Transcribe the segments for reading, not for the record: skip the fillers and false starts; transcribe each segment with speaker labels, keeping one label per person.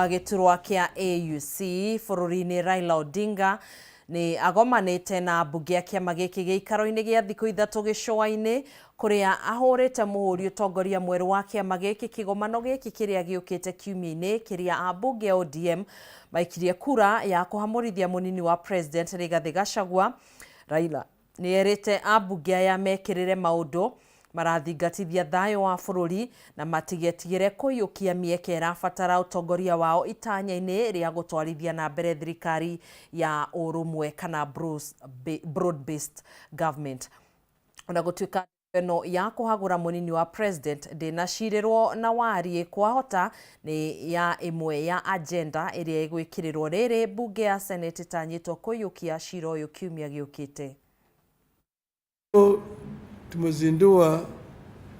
Speaker 1: Giturwa kia AUC bururi-ini Raila Odinga ni agomanite na mbunge ya kiama giki giikaro-ini gia thiku ithatu gicua-ini kuria ahurite muhuri utongoria mweru wa kiama giki kigomano giki kiria giukite kiumia-ini kiria ambunge ODM maikirie kura ya kuhamurithia munini wa president Rigathi Gachagua. Raila ni erite ambunge aya mekirire maundu marathingatithia thayo wa bururi na matigetigire kuyukia mieke irabatara utongoria wao itanya-ini ria gutwarithia na mbere thirikari ya urumwe kana broad based government. Ona gutuika no ya kuhagura munini wa president ndinacirirwo na wari kwahota ni ya imwe ya agenda iria igwikirirwo riri bunge ya senate tanyitwo kuyukia cira uyu kiumia giukite.
Speaker 2: Tumezindua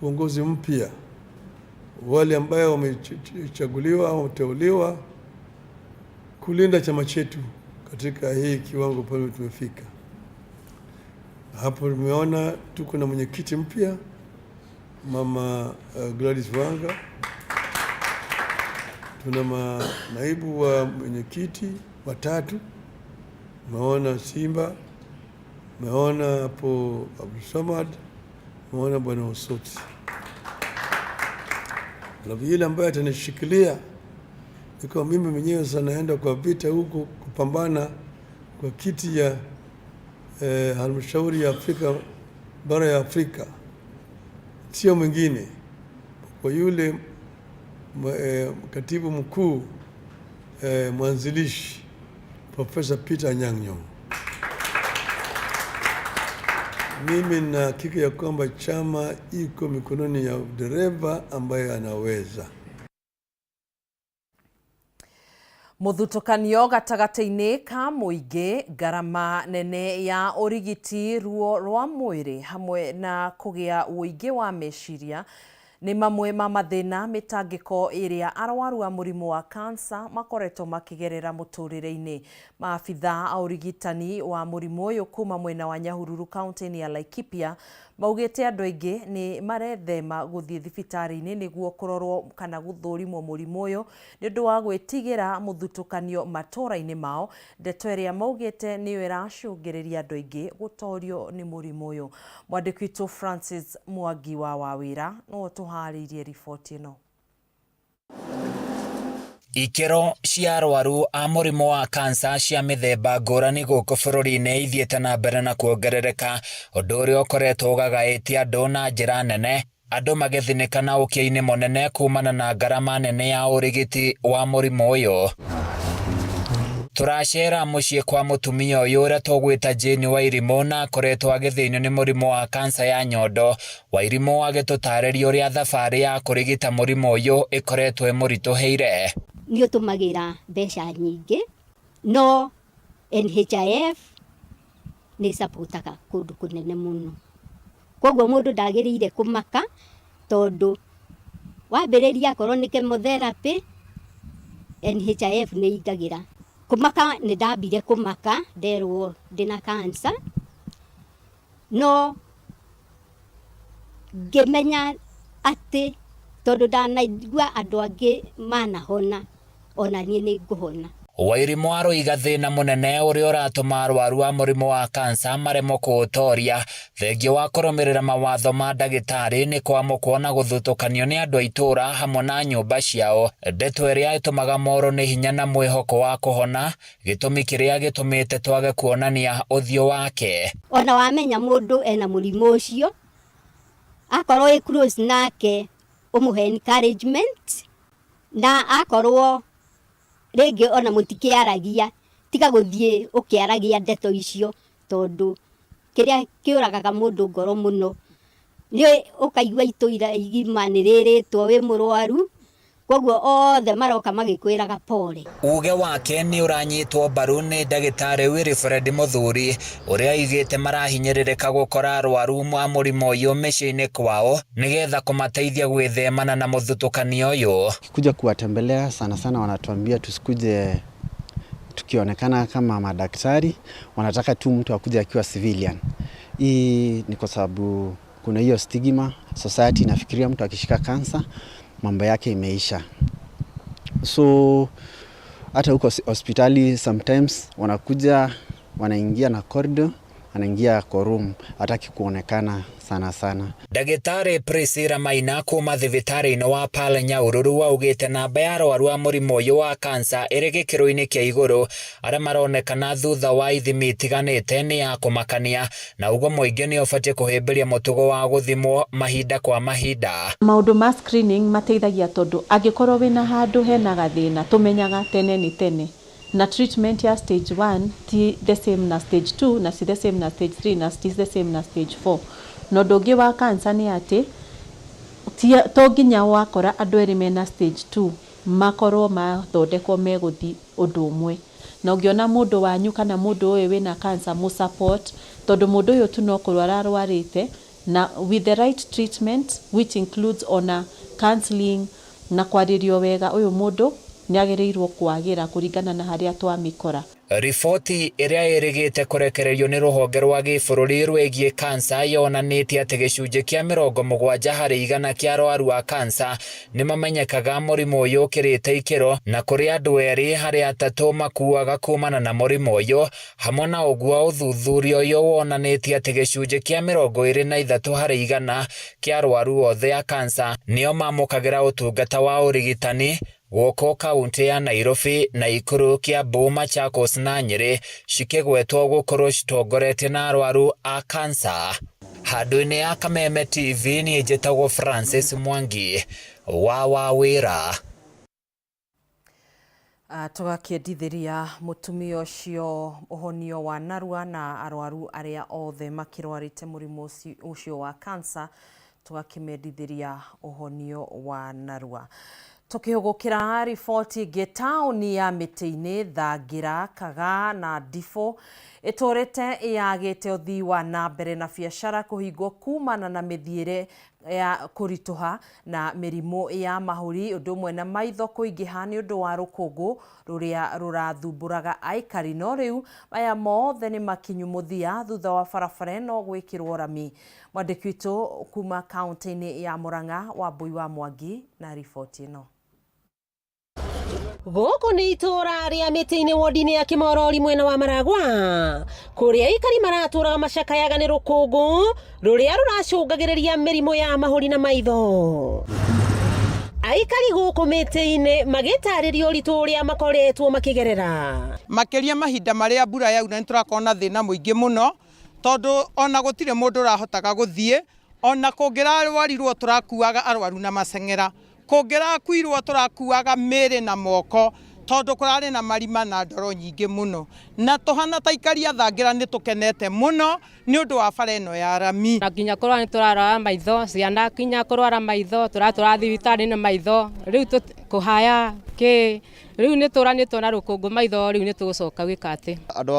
Speaker 2: uongozi mpya, wale ambao wamechaguliwa au wameteuliwa kulinda chama chetu katika hii kiwango pale tumefika. Hapo tumeona tuko na mwenyekiti mpya Mama Gladys Wanga, tuna naibu wa mwenyekiti watatu, tumeona Simba, tumeona hapo Abdulsamad, tumeona Bwana Osoti. Na vile ambaye atanishikilia niko mimi mwenyewe sana naenda kwa vita huko kupambana kwa kiti ya halmashauri ya Afrika, bara ya Afrika, sio mwingine kwa yule katibu mkuu mwanzilishi Professor Peter Nyang'nyong. Mimi na hakika ya kwamba chama iko mikononi ya dereva ambaye anaweza.
Speaker 1: Muthutukanio gatagati-ini ka muingi, garama nene ya urigiti, ruo rwa mwiri hamwe na kugia uingi wa meciria ni mamwe ma mathina mitangiko iria arwaru a murimu wa kansa makoretwo makigerera muturire-ini. Maabitha a urigitani wa murimu uyu kuma mwena wa Nyahururu kaunti-ini ya Laikipia maugite andu aingi ni marethema guthie thibitari-ini niguo kurorwo kana guthurimwo murimu uyu ni undu wa gwitigira muthutukanio matura-ini mao. Ndeto iria maugite niyo iracungiriria andu aingi gutorio ni murimu uyu. Mwandiki witu Francis Mwangi wa Wawira no tuharirie riboti ino.
Speaker 3: Ikero cia arwaru a murimu wa kansa cia mithemba ngurani guku bururi-ini ithiete na mbere na kuongerereka, undu uria ukoretwo ugagaitie andu na njira nene, andu magithinika na ukia-ini munene kumana na ngarama nene ya urigiti wa murimu uyu. Turacera mucii kwa mutumia uyu uria tugwita Jane Wairimu na akoretwo agithinio ni murimu wa kansa ya nyondo. Wairimu agitutariria uria thabari ya kurigita murimu uyu ikoretwo imurituheire.
Speaker 4: Ni utumagira mbeca nyingi, no NHIF ni supportaga kundu kunene muno. Koguo mundu ndagiriire kumaka tondu wambiriria korwo ni chemotherapy NHIF ni ingagira. Kumaka ni ndambire kumaka nderwo ndina cancer, no ngimenya ati tondu ndanaigua andu angi manahona ona nie ni nguhona.
Speaker 3: Wairimu aroiga thina munene uria uratuma arwaru a murimu wa kansa maremwo kuutoria thengio wa kurumirira mawatho ma ndagitari ni kwamukwo na guthutukanio ni andu a itura hamwe na nyumba ciao. Ndeto iria itumaga moro ni hinya na mwihoko wa kuhona, gitumi kiria gitumite twage kuonania uthio wake.
Speaker 4: Ona wamenya mundu ena murimu ucio akorwo i close nake umuhe encouragement, na akorwo rege ona mutikiaragia tiga guthie ukiaragia ndeto icio tondu kiria kiuragaga mundu ngoro muno ni ukaigua ituira igimaniriritwo wi murwaru, koguo othe maroka magikwiraga pole.
Speaker 3: Uge wake ni uranyitwo mbaru ni ndagitari Wilfred Muthuri uria igite marahinyiririka gukora arwaru a murimu uyu micii-ini kwao nigetha kumateithia gwithemana na muthutukanio uyu.
Speaker 5: Kuja kuwatembelea sana sana wanatuambia tusikuje tukionekana kama madaktari, wanataka tu mtu akuje akiwa civilian. Hii ni kwa sababu kuna hiyo stigma, society inafikiria mtu akishika kansa mambo yake imeisha. So hata huko hospitali sometimes wanakuja wanaingia na corridor, anaingia kwa room, hataki kuonekana sana.
Speaker 3: Ndagĩtarĩ Priscilla Maina kuma thibitarĩ-inĩ wa Pale Nyahururu augĩte namba ya arwaru a mũrimũ ũyũ wa kansa ĩrĩ gĩkĩro-inĩ kĩa igũrũ, arĩa maronekana thutha wa ithimi itiganĩte nĩ ya kũmakania, na ũguo mũingĩ nĩ ũbatiĩ kũhĩmbĩria mũtugo wa gũthimwo mahinda kwa mahinda.
Speaker 6: Maũndũ ma screening mateithagia tondũ angĩkorwo wĩna handũ hena gathĩna tũmenyaga tene ni tene, na treatment ya stage 1 ti the same na stage 2 na si the same na stage 3 na si the same na stage 4. No ndũngĩ wa cancer nĩ atĩ to nginya wakora andũ erĩ mena stage 2 makorwo mathondekwo megũthi ũndũ ũmwe. Na ũngĩona mũndũ wanyu kana mũndũ ũyũ wĩna cancer mu support, tondũ mũndũ ũyũ tu no kũrwara arwarĩte, na with the right treatment which includes ona counseling na kwarĩrio wega, ũyũ mũndũ nĩagĩrĩirwo kwagĩra kũringana na harĩa twamĩkora.
Speaker 3: Riboti ĩrĩa ĩrĩgĩte kũrekererio nĩ rũhonge rwa gĩbũrũri rwĩgiĩ kansa yonanĩtie atĩ gĩcunjĩ kĩa 70 harĩ 100 kĩa arwaru a kansa nĩ mamenyekaga mũrimũ ũyũ ũkĩrĩte ikĩro, na kũrĩ andũ 2 harĩ 3 makuaga kumana na mũrimũ ũyũ. Hamwe na ũguo, ũthuthuria ũyũ wonanĩtie atĩ gĩcunjĩ kĩa 23 harĩ 100 kĩa arwaru othe a kansa nĩo mamũkagĩra ũtungata wa ũrigitani gũkũ kaunti ya Nairobi, Nakuru, Kiambu, Machakos na Nyeri cikĩgwetwo gũkorwo citongoretie na arwaru a kansa. Handũ-inĩ ya Kameme TV niĩ njĩtagwo Francis Mwangi wa wĩra.
Speaker 1: Tũgakĩendithĩria mũtumia ũcio ũhonio wa narua na arwaru arĩa othe makĩrwarĩte mũrimũ ũcio wa kansa, tũgakĩmendithĩria ũhonio wa narua. Tukihugukira riboti ingĩ, taũni ya Mĩtĩ-inĩ, Thangira, Kaga na Ndifũ ĩtũrĩte yagĩte ũthii wa na mbere na biacara kũhingwo kumana na mĩthiĩre ya kũritũha na mĩrimũ ya mahũri, ũndũ ũmwe na maitho kũingĩha nĩ ũndũ wa rũkũngũ rũrĩa rũrathumbũraga aikari. No rĩu aya mothe nĩ makinyu mũthia thutha wa barabara ĩno gwĩkĩrwo rami. Mwandĩki witũ kuma kaunti-inĩ ya Murang'a, Wambui wa Mwangi na riboti ĩno.
Speaker 7: Gũkũ nĩ itũra rĩa Mĩtĩ-inĩ wodi-inĩ ya Kĩmorori mwena wa Maragwa, kũrĩa aikari maratũraga macakayaga nĩ rũkũngũ rũrĩa rũracũngagĩrĩria mĩrimũ ya mahũri na maitho. Aikari gũkũ Mĩtĩ-inĩ magĩtarĩria ũritũ ũrĩa makoretwo makĩgerera.
Speaker 8: Makĩria mahinda marĩa mbura yaura nĩtũrakona thĩna mũingĩ mũno, tondũ ona gũtirĩ mũndũ ũrahotaga gũthiĩ, ona kũngĩrarwarirwo tũrakuaga arwaru na maceng'era, kũngĩrakuirwo tũrakuaga mĩrĩ na moko, tondũ kũrarĩ na marima na ndoro nyingĩ mũno. Na tũhana ta aikari a Thangira nĩtũkenete mũno nĩ ũndũ wa bara ĩno ya rami.
Speaker 9: Nginya kũrwara nĩtũrarwara maitho, ciana kinya kũrwara maitho, tũratũra thibitarĩ-inĩ maitho, rĩu kũhaya rĩu nĩtũranĩtwo na rũkũngũ maitho, rĩu nĩtũgũcoka gwĩka atĩ.
Speaker 10: Andũ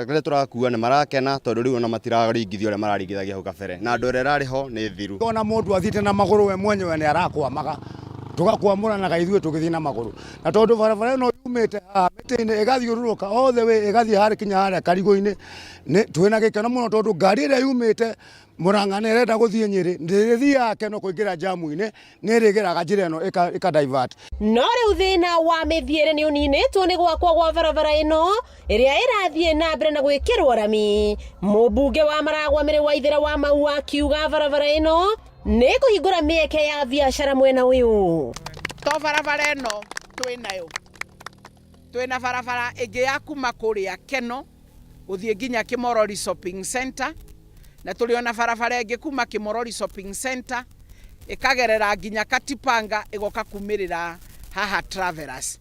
Speaker 10: arĩa tũrakua nĩ marakena tondũ rĩu ona matiraringithio ũrĩa mararingithagia hau kabere, na andũ arĩa ararĩ ho nĩ thiru.
Speaker 11: Ona mũndũ athiĩte na magũrũ we mwenyewe nĩ arakwamaga, tugakwamũranaga ithuĩ tũgĩthiĩ na magũrũ, na tondũ barabara ĩno yumĩte haha Mĩtĩ-inĩ ĩgathiũrũrũka othe we ĩgathiĩ harĩ kinya harĩa Karigũ-inĩ, twĩna gĩkeno mũno tondũ ngari ĩrĩa yumĩte Murang'a nĩ ĩrenda gũthiĩ Nyeri ndĩrĩthiaga Keno kũingĩra jamu-inĩ, nĩ ĩrĩgeraga njĩra ĩno ĩka-divert.
Speaker 7: No rĩu thĩna wa mĩthiĩre nĩ ũninĩtwo nĩ gwakwo gwa barabara ĩno ĩrĩa ĩrathiĩ na mbere na gwĩkĩrwo rami. Mũmbunge wa Maragwa Mĩrĩ Waithĩra wa Mau akiuga barabara ĩno nĩ kũhingũra mĩeke ya biacara mwena ũyũ.
Speaker 8: To barabara ĩno twĩnayo, twĩna barabara ĩngĩ ya kuma kũrĩa Keno gũthiĩ nginya Kĩmorori Shopping Center, na tũrĩ ona barabara ĩngĩ kuma Kĩmorori Shopping Center ĩkagerera nginya Katipanga ĩgoka kumĩrĩra haha Travelers,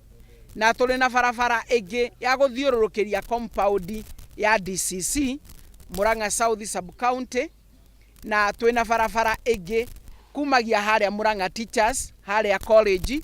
Speaker 8: na tũrĩ na barabara ĩngĩ ya gũthiũrũrũkĩria compound ya DCC Murang'a South Sub County, na twĩna barabara ĩngĩ kumagia harĩa Murang'a Teachers harĩa college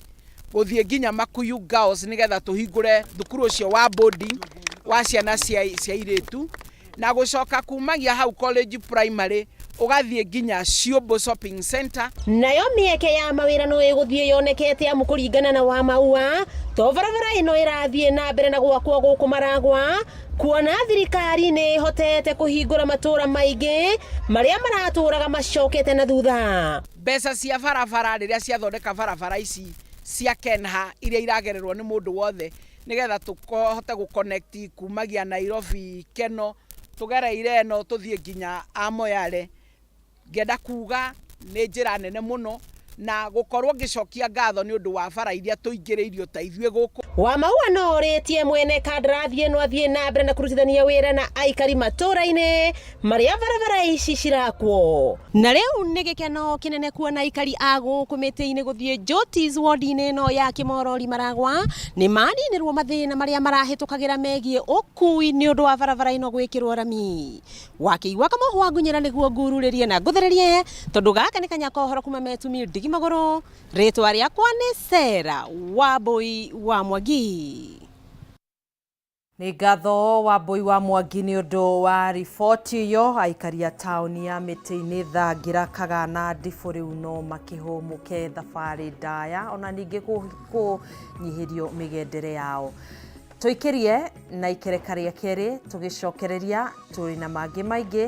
Speaker 8: gũthiĩ nginya Makuyu Girls nĩgetha tũhingũre thukuru ũcio wa boarding wa ciana cia airĩtu, na gũcoka kumagia hau college primary ũgathiĩ nginya Ciũmbu Shopping Center.
Speaker 7: Nayo mĩeke ya mawĩra no ĩgũthiĩ yonekete amu kũringana na wa Maua, to barabara ĩno ĩrathiĩ na mbere na gwakwo gũkũ Maragwa, kuona thirikari nĩ ĩhotete kũhingũra matũra maingĩ marĩa maratũraga macokete na thutha.
Speaker 8: Mbeca cia barabara rĩrĩa ciathondeka barabara ici cia Kenha iria iragererwo nĩ mũndũ wothe nigetha tukohote guconnect kumagia Nairobi Keno tugereire no tuthie nginya Amoyale. Ngenda kuga nĩ njĩra nene muno na gukorwo ngicokia ngatho ni undu wa bara iria tuingiriirio ta ithuĩ guku.
Speaker 7: Wamaua no ũrĩtie mwene kandarathi ĩno athiĩ na mbere na kũrutithania wĩra na aikari matũra-inĩ marĩa barabara ici cirakwo. Na rĩu nĩ gĩkeno kĩnene kuona aikari a gũkũ mĩtĩ-inĩ gũthiĩ Jotis ward-inĩ ĩno ya Kĩmorori Maragwa nĩ maninĩrwo mathĩna marĩa marahĩtũkagĩra megiĩ ũkui nĩ ũndũ wa barabara ĩno gwĩkĩrwo rami. Wakĩigua Kamũhwa Ngunyĩra nĩguo ngurũrĩrie na ngũthererie tondũ gaka nĩ kanya kohoro kuma Metumi Ndigi Magũrũ. Rĩtwa rĩakwa nĩ Sera Wambui wa Mwangi.
Speaker 1: Nĩ ngatho Wambui wa Mwangi nĩ ũndũ wa riboti ĩyo. Aikari a taũni ya Mĩtĩ-inĩ Thangira, Kagana, Ndibũ rĩu no makĩhũmũke thabarĩ ndaya ona ningĩ kũnyihĩrio mĩgendere yao. Tũikĩrie na ikereka rĩa kerĩ tũgĩcokereria tũrĩ na mangĩ maingĩ.